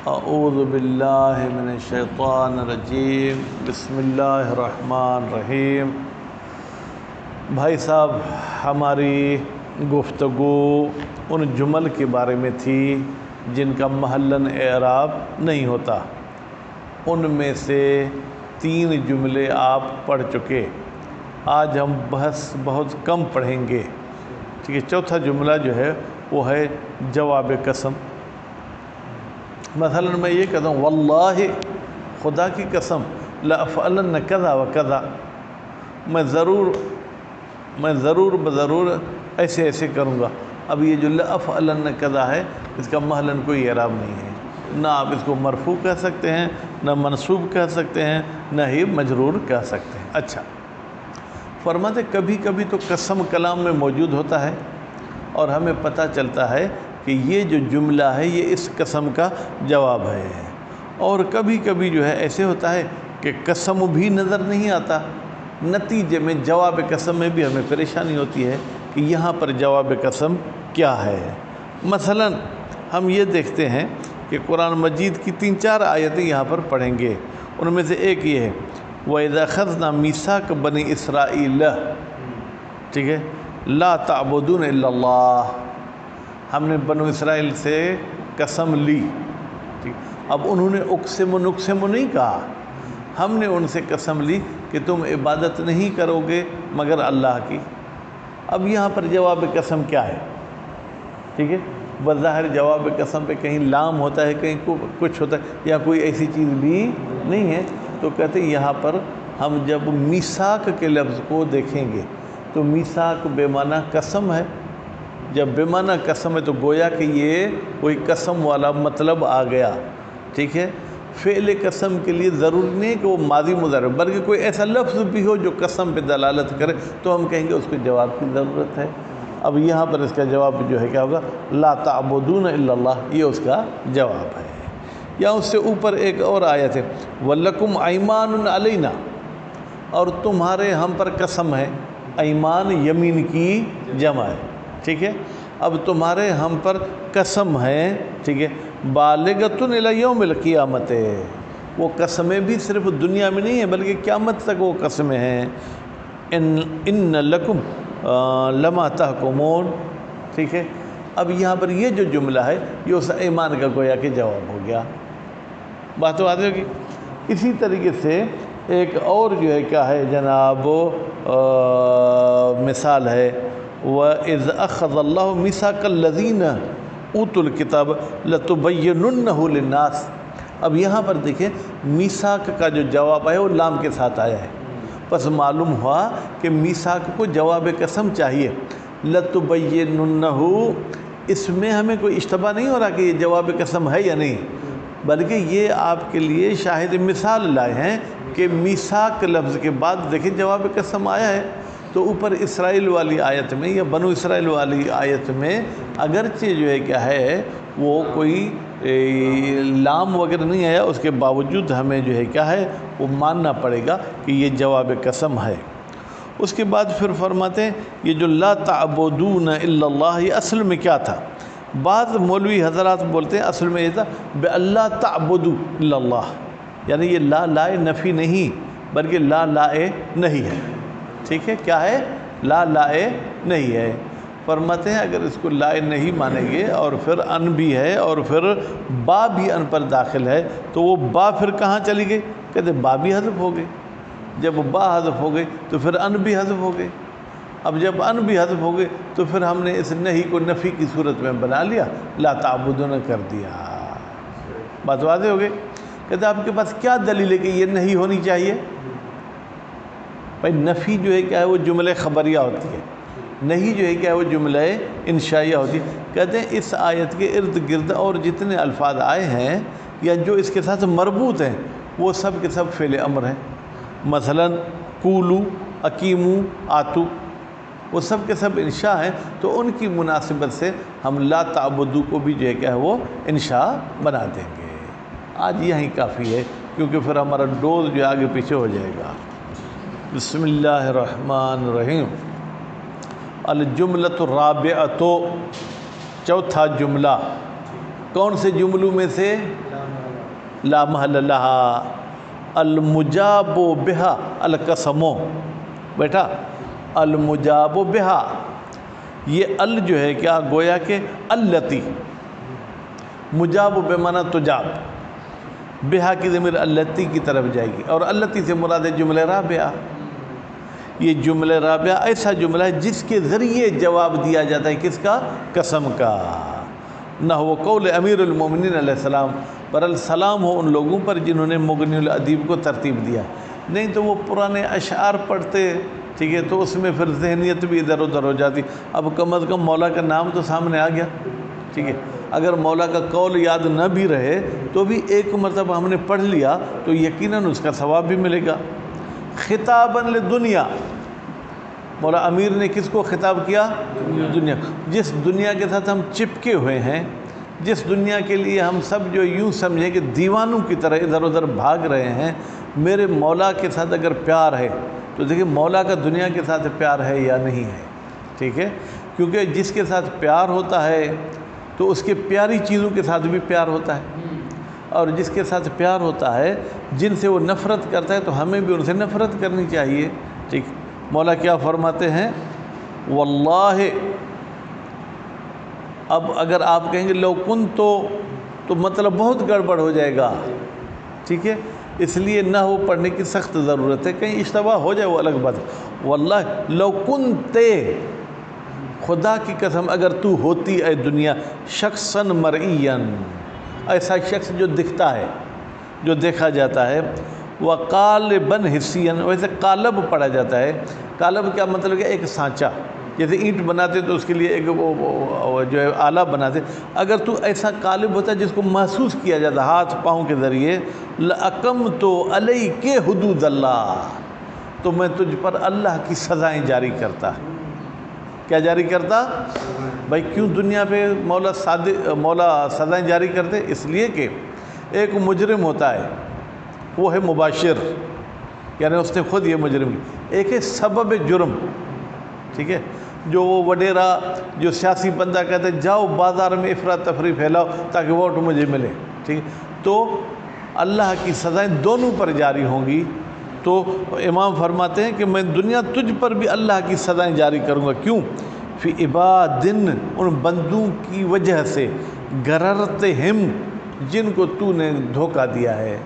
اعوذ باللہ من الشیطان الرجیم بسم اللہ الرحمن الرحیم۔ بھائی صاحب، ہماری گفتگو ان جمل کے بارے میں تھی جن کا محلاً اعراب نہیں ہوتا۔ ان میں سے 3 جملے آپ پڑھ چکے، آج ہم بحث بہت کم پڑھیں گے، ٹھیک ہے۔ چوتھا جملہ جو ہے وہ ہے جواب قسم۔ مثلا میں یہ کہتا ہوں واللہ، خدا کی قسم، لأفعلن کذا و کذا، میں ضرور بضرور ایسے ایسے کروں گا۔ اب یہ جو لأفعلن کذا ہے، اس کا محلاً کوئی اعراب نہیں ہے، نہ آپ اس کو مرفوع کہہ سکتے ہیں، نہ منصوب کہہ سکتے ہیں، نہ ہی مجرور کہہ سکتے ہیں۔ اچھا، فرماتے کبھی کبھی تو قسم کلام میں موجود ہوتا ہے اور ہمیں پتہ چلتا ہے کہ یہ جو جملہ ہے یہ اس قسم کا جواب ہے، اور کبھی کبھی جو ہے ایسے ہوتا ہے کہ قسم بھی نظر نہیں آتا، نتیجے میں جواب قسم میں بھی ہمیں پریشانی ہوتی ہے کہ یہاں پر جواب قسم کیا ہے۔ مثلا ہم یہ دیکھتے ہیں کہ قرآن مجید کی 3-4 آیتیں یہاں پر پڑھیں گے، ان میں سے ایک یہ ہے وَإِذَا أَخَذْنَا مِيثَاقَ بَنِي إِسْرَائِيلَ، ٹھیک ہے، لا تعبدون الا اللہ، ہم نے بنو اسرائیل سے قسم لی، ٹھیک۔ اب انہوں نے اقسم نہیں کہا، ہم نے ان سے قسم لی کہ تم عبادت نہیں کرو گے مگر اللہ کی۔ اب یہاں پر جواب قسم کیا ہے؟ ٹھیک ہے، بظاہر جواب قسم پہ کہیں لام ہوتا ہے، کہیں کچھ ہوتا ہے، یا کوئی ایسی چیز بھی نہیں ہے، تو کہتے ہیں یہاں پر ہم جب میثاق کے لفظ کو دیکھیں گے تو میثاق بے معنی قسم ہے۔ جب بے معنی قسم ہے تو گویا کہ یہ کوئی قسم والا مطلب آ گیا، ٹھیک ہے۔ فعل قسم کے لیے ضروری نہیں کہ وہ ماضی مضارع، بلکہ کوئی ایسا لفظ بھی ہو جو قسم پہ دلالت کرے تو ہم کہیں گے اس کو جواب کی ضرورت ہے۔ اب یہاں پر اس کا جواب جو ہے کیا ہوگا؟ لا تعبدون الا اللہ، یہ اس کا جواب ہے۔ یا اس سے اوپر ایک اور آیت ہے وَلَكُمْ أَيْمَانٌ عَلَيْنَا، اور تمہارے ہم پر قسم ہے، ایمان یمین کی جمع ہے، ٹھیک ہے۔ اب تمہارے ہم پر قسم ہے، ٹھیک ہے، بالغۃ الی یوم القیامت، وہ قسمیں بھی صرف دنیا میں نہیں ہیں بلکہ قیامت تک وہ قسمیں ہیں۔ ان لکم لما تحکمون، ٹھیک ہے۔ اب یہاں پر یہ جو جملہ ہے یہ اس ایمان کا گویا کہ جواب ہو گیا، بات تو آتی ہوگی۔ اسی طریقے سے ایک اور جو ہے کیا ہے جناب، مثال ہے وَإِذْ أَخَذَ اللَّهُ مِيثَاقَ الَّذِينَ أُوتُوا الْكِتَابَ لَتُبَيِّنُنَّهُ لِلنَّاسِ۔ اب یہاں پر دیکھیں میثاق کا جو جواب ہے وہ لام کے ساتھ آیا ہے، پس معلوم ہوا کہ میثاق کو جواب قسم چاہیے۔ لَتُبَيِّنُنَّهُ، اس میں ہمیں کوئی اشتباہ نہیں ہو رہا کہ یہ جواب قسم ہے یا نہیں، بلکہ یہ آپ کے لیے شاہد مثال لائے ہیں کہ میثاق لفظ کے بعد دیکھیں جواب قسم آیا ہے، تو اوپر اسرائیل والی آیت میں یا بنو اسرائیل والی آیت میں اگرچہ جو ہے کیا ہے وہ کوئی لام وغیرہ نہیں آیا، اس کے باوجود ہمیں جو ہے کیا ہے وہ ماننا پڑے گا کہ یہ جواب قسم ہے۔ اس کے بعد پھر فرماتے ہیں یہ جو لا تعبدون الا اللہ، یہ اصل میں کیا تھا؟ بعض مولوی حضرات بولتے ہیں اصل میں یہ تھا بے اللہ تعبدوا الا اللہ، یعنی یہ لا لائے نفی نہیں بلکہ لا لائے نہیں ہے، ٹھیک ہے۔ کیا ہے؟ لا لائے نہیں ہے۔ فرماتے ہیں اگر اس کو لائے نہیں مانیں گے اور پھر ان بھی ہے اور پھر با بھی ان پر داخل ہے تو وہ با پھر کہاں چلی گئی؟ کہتے با بھی حذف ہو گئی، جب با حذف ہو گئی تو پھر ان بھی حذف ہو گئی، اب جب ان بھی حذف ہو گئی تو پھر ہم نے اس نہیں کو نفی کی صورت میں بنا لیا، لا تعبدون کر دیا، بات واضح ہو گئی۔ کہتے آپ کے پاس کیا دلیل ہے کہ یہ نہیں ہونی چاہیے؟ بھائی نفی جو ہے کیا ہے وہ جملہ خبریہ ہوتی ہے، نہیں جو ہے کیا ہے وہ جملہ انشائیہ ہوتی ہے۔ کہتے ہیں اس آیت کے ارد گرد اور جتنے الفاظ آئے ہیں یا جو اس کے ساتھ مربوط ہیں وہ سب کے سب فعل امر ہیں، مثلا قولو، اقیمو، آتو، وہ سب کے سب انشاء ہیں، تو ان کی مناسبت سے ہم لا تعبدو کو بھی جو ہے کیا ہے وہ انشاء بنا دیں گے۔ آج یہیں کافی ہے کیونکہ پھر ہمارا ڈوز جو آگے پیچھے ہو جائے گا۔ بسم اللہ الرحمن الرحیم۔ الجملۃ الرابعۃ، چوتھا جملہ، کون سے جملوں میں سے؟ لا محل لہا المجاب بہا القسمو، بیٹا المجاب بہا، یہ ال جو ہے کیا گویا کہ التی، مجاب بمعنی تجاب، بہا کی ضمیر التی کی طرف جائے گی، اور التی سے مراد ہے جملہ رابعہ۔ یہ جملہ رابعہ ایسا جملہ ہے جس کے ذریعے جواب دیا جاتا ہے، کس کا؟ قسم کا۔ نہ وہ قول امیر المومنین علیہ السلام، پر السلام ہو ان لوگوں پر جنہوں نے مغنی الادیب کو ترتیب دیا، نہیں تو وہ پرانے اشعار پڑھتے، ٹھیک ہے، تو اس میں پھر ذہنیت بھی ادھر ادھر ہو جاتی۔ اب کم از کم مولا کا نام تو سامنے آ گیا، ٹھیک ہے، اگر مولا کا قول یاد نہ بھی رہے تو بھی ایک مرتبہ ہم نے پڑھ لیا تو یقیناً اس کا ثواب بھی ملے گا۔ خطاباً لدنیا، مولا امیر نے کس کو خطاب کیا؟ دنیا، جس دنیا کے ساتھ ہم چپکے ہوئے ہیں، جس دنیا کے لیے ہم سب جو یوں سمجھیں کہ دیوانوں کی طرح ادھر ادھر بھاگ رہے ہیں، میرے مولا کے ساتھ اگر پیار ہے تو دیکھیں مولا کا دنیا کے ساتھ پیار ہے یا نہیں ہے، ٹھیک ہے، کیونکہ جس کے ساتھ پیار ہوتا ہے تو اس کے پیاری چیزوں کے ساتھ بھی پیار ہوتا ہے، اور جس کے ساتھ پیار ہوتا ہے، جن سے وہ نفرت کرتا ہے تو ہمیں بھی ان سے نفرت کرنی چاہیے، ٹھیک۔ مولا کیا فرماتے ہیں؟ واللہ، اب اگر آپ کہیں گے لو کن تو مطلب بہت گڑبڑ ہو جائے گا، ٹھیک ہے، اس لیے نہ وہ پڑھنے کی سخت ضرورت ہے، کہیں اشتباہ ہو جائے وہ الگ بات ہے۔ واللہ لو کنتے، خدا کی قسم اگر تو ہوتی اے دنیا شخصاً مرئیاً، ایسا شخص جو دکھتا ہے، جو دیکھا جاتا ہے، وقالباً حسیاً، ویسے قالب پڑھا جاتا ہے، قالب کیا مطلب کہ ایک سانچہ، جیسے اینٹ بناتے تو اس کے لیے ایک وہ جو ہے آلہ بناتے، اگر تو ایسا قالب ہوتا ہے جس کو محسوس کیا جاتا ہاتھ پاؤں کے ذریعے، لَأَقَمْتُ عَلَيْكَ حُدُودَ اللَّهِ، تو میں تجھ پر اللہ کی سزائیں جاری کرتا۔ کیا جاری کرتا؟ بھائی کیوں دنیا پہ مولا سزائیں جاری کرتے؟ اس لیے کہ ایک مجرم ہوتا ہے، وہ ہے مباشر، یعنی اس نے خود یہ مجرم کی، ایک ہے سبب جرم، ٹھیک ہے، جو وہ وڈیرا جو سیاسی بندہ کہتے ہیں جاؤ بازار میں افراد تفریح پھیلاؤ تاکہ ووٹ مجھے ملے، ٹھیک ہے، تو اللہ کی سزائیں دونوں پر جاری ہوں گی۔ تو امام فرماتے ہیں کہ میں دنیا تجھ پر بھی اللہ کی سزائیں جاری کروں گا، کیوں؟ فی عبادن، ان بندوں کی وجہ سے، غررتہم، جن کو تو نے دھوکہ دیا ہے،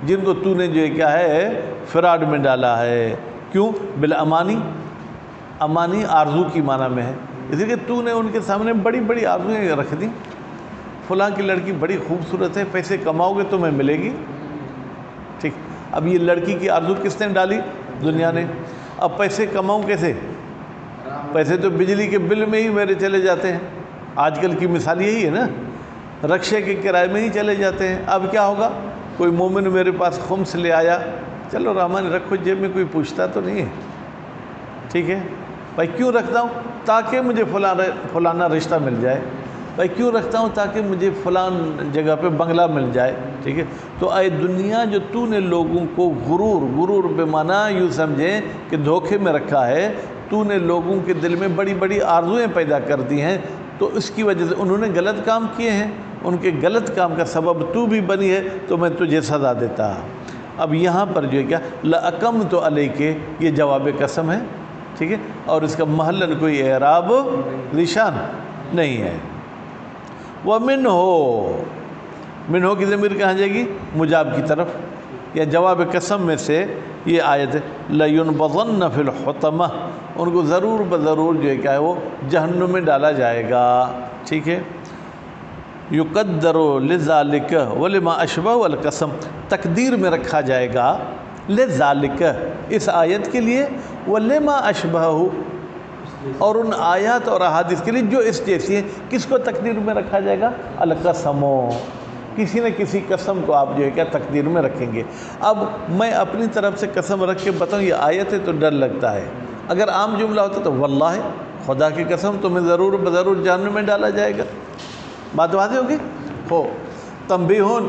جن کو تو نے جو کیا ہے فراڈ میں ڈالا ہے، کیوں؟ بالامانی، امانی آرزو کی معنی میں ہے، اس لیے کہ تو نے ان کے سامنے بڑی بڑی آرزویں رکھ دیں، فلاں کی لڑکی بڑی خوبصورت ہے، پیسے کماؤ گے تمہیں ملے گی، ٹھیک، اب یہ لڑکی کی آرزو کس نے ڈالی؟ دنیا نے۔ اب پیسے کماؤں کیسے؟ پیسے تو بجلی کے بل میں ہی میرے چلے جاتے ہیں، آج کل کی مثال یہی ہے نا، رکشے کے کرائے میں ہی چلے جاتے ہیں۔ اب کیا ہوگا؟ کوئی مومن میرے پاس خمس لے آیا، چلو رحمان رکھو جیب میں، کوئی پوچھتا تو نہیں ہے، ٹھیک ہے بھائی، کیوں رکھتا ہوں؟ تاکہ مجھے فلانا رشتہ مل جائے، بھائی کیوں رکھتا ہوں؟ تاکہ مجھے فلان جگہ پہ بنگلہ مل جائے، ٹھیک ہے۔ تو اے دنیا جو تو نے لوگوں کو غرور بے معنی یوں سمجھیں کہ دھوکے میں رکھا ہے، تو نے لوگوں کے دل میں بڑی بڑی آرزویں پیدا کر دی ہیں، تو اس کی وجہ سے انہوں نے غلط کام کیے ہیں، ان کے غلط کام کا سبب تو بھی بنی ہے، تو میں تجھے سزا دیتا۔ اب یہاں پر جو ہے کیا لَأَقَمْتُ عَلَيْكَ، یہ جواب قسم ہے، ٹھیک ہے، اور اس کا محلن کوئی اعراب نشان نہیں ہے۔ وَمِنْهُ، منہو کی ضمیر کہاں جائے گی؟ مجاب کی طرف، یا جواب قسم میں سے یہ آیت ہے، لَيُنْبَذَنَّ فِي الْحُطَمَةِ، ان کو ضرور بضرور جو ہے کیا ہے وہ جہنم میں ڈالا جائے گا، ٹھیک ہے۔ يُقَدَّرُ لِذَلِكَ وَلِمَا أَشْبَهُ الْقَسَمِ، تقدیر میں رکھا جائے گا لِذَلِكَ، اس آیت کے لیے، وَلِمَا أَشْبَهُ، اور ان آیات اور احادیث کے لیے جو اس جیسی ہیں۔ کس کو تقدیر میں رکھا جائے گا؟ القسم، کسی نہ کسی قسم کو آپ جو ہے کیا تقدیر میں رکھیں گے۔ اب میں اپنی طرف سے قسم رکھ کے بتاؤں یہ آیت ہے تو ڈر لگتا ہے، اگر عام جملہ ہوتا تو واللہ خدا کی قسم تمہیں ضرور بضرور جہنم میں ڈالا جائے گا۔ بات واضح ہوگی؟ ہو تنبیہون،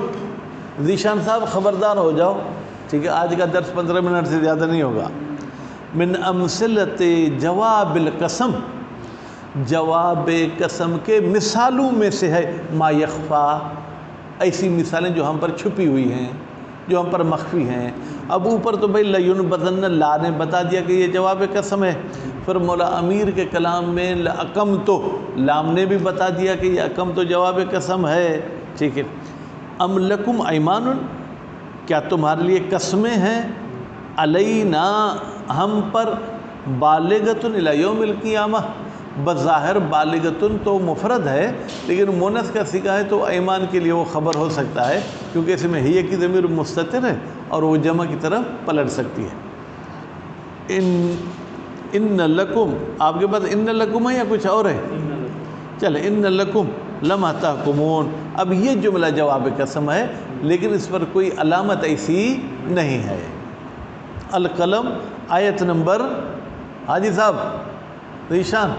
ذیشان صاحب خبردار ہو جاؤ، ٹھیک ہے، آج کا درس 15 منٹ سے زیادہ نہیں ہوگا۔ من امثلت جواب القسم، جواب قسم کے مثالوں میں سے ہے ما یخفا، ایسی مثالیں جو ہم پر چھپی ہوئی ہیں، جو ہم پر مخفی ہیں۔ اب اوپر تو بھائی لَيُنْبَذَنَّ لا نے بتا دیا کہ یہ جواب قسم ہے، پھر مولا امیر کے کلام میں لَأَقَمْتُ لام نے بھی بتا دیا کہ یہ اقم تو جواب قسم ہے، ٹھیک ہے۔ ام لکم ایمان، کیا تمہارے لیے قسمیں ہیں، علینا ہم پر، بالغۃ الی یوم القیامہ، بظاہر بالغۃ تو مفرد ہے لیکن مونث کا صیغہ ہے تو ایمان کے لیے وہ خبر ہو سکتا ہے، کیونکہ اس میں ہی کی ضمیر مستتر ہے اور وہ جمع کی طرف پلٹ سکتی ہے۔ ان لکم، آپ کے پاس ان لکم ہے یا کچھ اور ہے؟ چلے ان لکم لما تحکمون، اب یہ جملہ جواب قسم ہے لیکن اس پر کوئی علامت ایسی نہیں ہے۔ القلم آیت نمبر، حاجی صاحب ذیشان،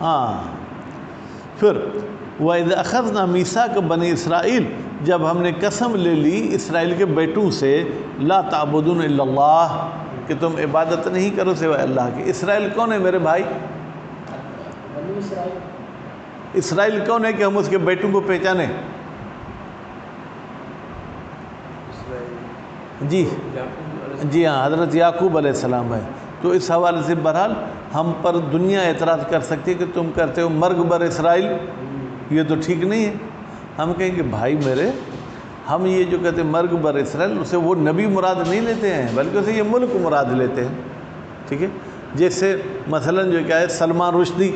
ہاں، پھر وَإِذْ أَخَذْنَا مِيثَاقَ بَنِي اسرائیل، جب ہم نے قسم لے لی اسرائیل کے بیٹوں سے، لا تعبدون الا اللہ، کہ تم عبادت نہیں کرو سوائے اللہ کی۔ اسرائیل کون ہے میرے بھائی؟ اسرائیل کون ہے کہ ہم اس کے بیٹوں کو پہچانے؟ جی ہاں، حضرت یعقوب علیہ السلام ہے۔ تو اس حوالے سے بہرحال ہم پر دنیا اعتراض کر سکتی ہے کہ تم کرتے ہو مرگ بر اسرائیل، یہ تو ٹھیک نہیں ہے۔ ہم کہیں کہ بھائی میرے، ہم یہ جو کہتے ہیں مرگ بر اسرائیل، اسے وہ نبی مراد نہیں لیتے ہیں بلکہ اسے یہ ملک مراد لیتے ہیں، ٹھیک ہے۔ جیسے مثلا جو کیا ہے سلمان رشدی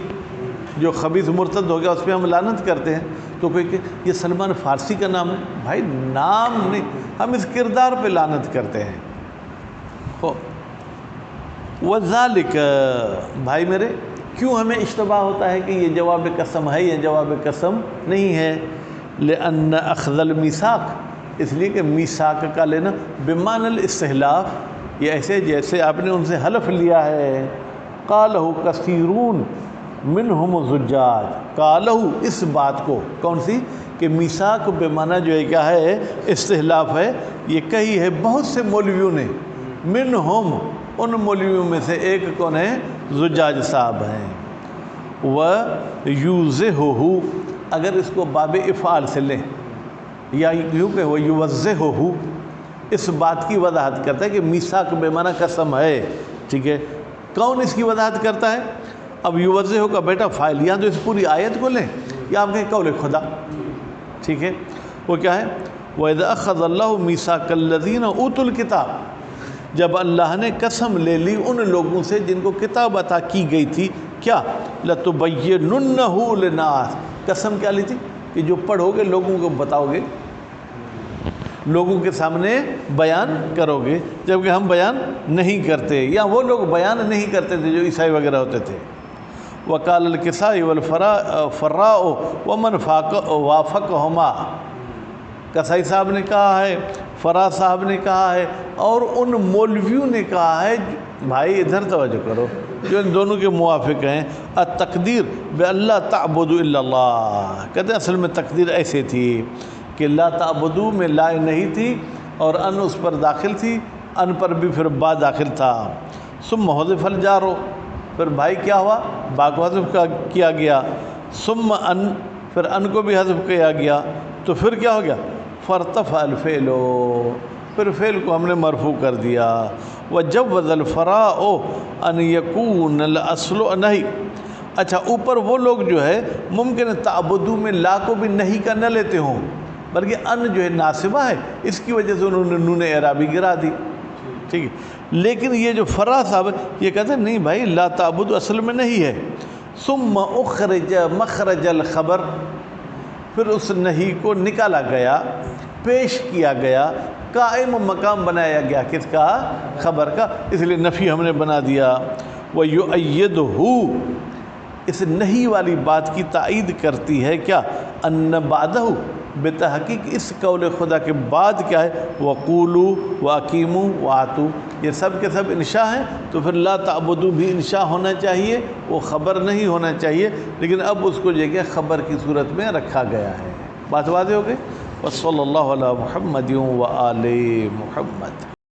جو خبیث مرتد ہو گیا، اس پہ ہم لعنت کرتے ہیں، تو کوئی کہ یہ سلمان فارسی کا نام ہے، بھائی نام نہیں، ہم اس کردار پہ لعنت کرتے ہیں۔ وَذَلِكَ، بھائی میرے، کیوں ہمیں اشتباہ ہوتا ہے کہ یہ جواب قسم ہے یا جواب قسم نہیں ہے؟ لِأَنَّ أَخْذَ الْمِيثَاقِ، اس لیے کہ میثاق کا لینا بمعنی الاستحلاف، یہ ایسے جیسے آپ نے ان سے حلف لیا ہے۔ قَالَهُ كَثِيرٌ مِّنْهُمُ الزُّجَّاجُ، قَالَهُ اس بات کو، کون سی؟ کہ میثاق بمعنی جو ہے کیا ہے استحلاف ہے، یہ کہی ہے بہت سے مولویوں نے، منہم ان مولویوں میں سے ایک کون ہے؟ زجاج صاحب ہیں۔ وَيُوزِهُهُ، اگر اس کو باب افعال سے لیں یا یوں کہ وَيُوَزِّهُهُ، اس بات کی وضاحت کرتا ہے کہ میثاق بمعنی قسم ہے، ٹھیک ہے۔ کون اس کی وضاحت کرتا ہے؟ اب یوزِّهُ کا بیٹا فاعل، یا تو اس پوری آیت کو لیں یا آپ کہیں قول خدا، ٹھیک ہے۔ وہ کیا ہے؟ وَإِذَا أَخَذَ اللَّهُ مِيثَاقَ الَّذِينَ أُوتُوا الْكِتَابَ، جب اللہ نے قسم لے لی ان لوگوں سے جن کو کتاب عطا کی گئی تھی، کیا؟ لَتُبَيِّنُنَّهُ لِلنَّاسِ، قسم کیا لی تھی؟ کہ جو پڑھو گے لوگوں کو بتاؤ گے، لوگوں کے سامنے بیان کرو گے، جبکہ ہم بیان نہیں کرتے، یا وہ لوگ بیان نہیں کرتے تھے جو عیسائی وغیرہ ہوتے تھے۔ وَقَالَ الْكِسَائِ وَالْفَرَّاءُ وَمَنْ وَافَقَهُمَا، کسائی صاحب نے کہا ہے، فرا صاحب نے کہا ہے، اور ان مولویوں نے کہا ہے، بھائی ادھر توجہ کرو، جو ان دونوں کے موافق ہیں۔ التقدیر بِأَلَّا تَعْبُدُوا إِلَّا اللَّهِ، کہتے ہیں اصل میں تقدیر ایسے تھی کہ لا تعبدو میں لا نہیں تھی اور ان اس پر داخل تھی، ان پر بھی پھر با داخل تھا۔ ثم حذف الجار، پھر بھائی کیا ہوا؟ با کو حذف کیا گیا، ثم ان، پھر ان کو بھی حذف کیا گیا، تو پھر کیا ہو گیا؟ فارتفع الفعل، پھر فعل کو ہم نے مرفوع کر دیا۔ وجوز الفراء ان یکون الاصل نہیں، اچھا اوپر وہ لوگ جو ہے ممکن ہے تعبدو میں لا کو بھی نہیں کا نہ لیتے ہوں، بلکہ ان جو ہے ناصبہ ہے، اس کی وجہ سے انہوں نے نون اعرابی گرا دی، ٹھیک ہے۔ لیکن یہ جو فرا صاحب یہ کہتے ہیں نہیں بھائی لا تعبد اصل میں نہیں ہے۔ ثم اخرج مخرج الخبر، پھر اس نہیں کو نکالا گیا، پیش کیا گیا، قائم مقام بنایا گیا کس کا؟ خبر کا، اس لیے نفی ہم نے بنا دیا۔ وَيُؤَيِّدُهُ، اس نہیں والی بات کی تائید کرتی ہے کیا؟ ان بعدہ، بتحقیق اس قول خدا کے بعد کیا ہے؟ وَقُولُوا وَأَقِيمُوا وَآتُوا، یہ سب کے سب انشاء ہیں، تو پھر لا تعبدو بھی انشاء ہونا چاہیے، وہ خبر نہیں ہونا چاہیے، لیکن اب اس کو جو کہ خبر کی صورت میں رکھا گیا ہے۔ بات واضح ہو گئی؟ وصلی اللہ علی محمد وآل محمد۔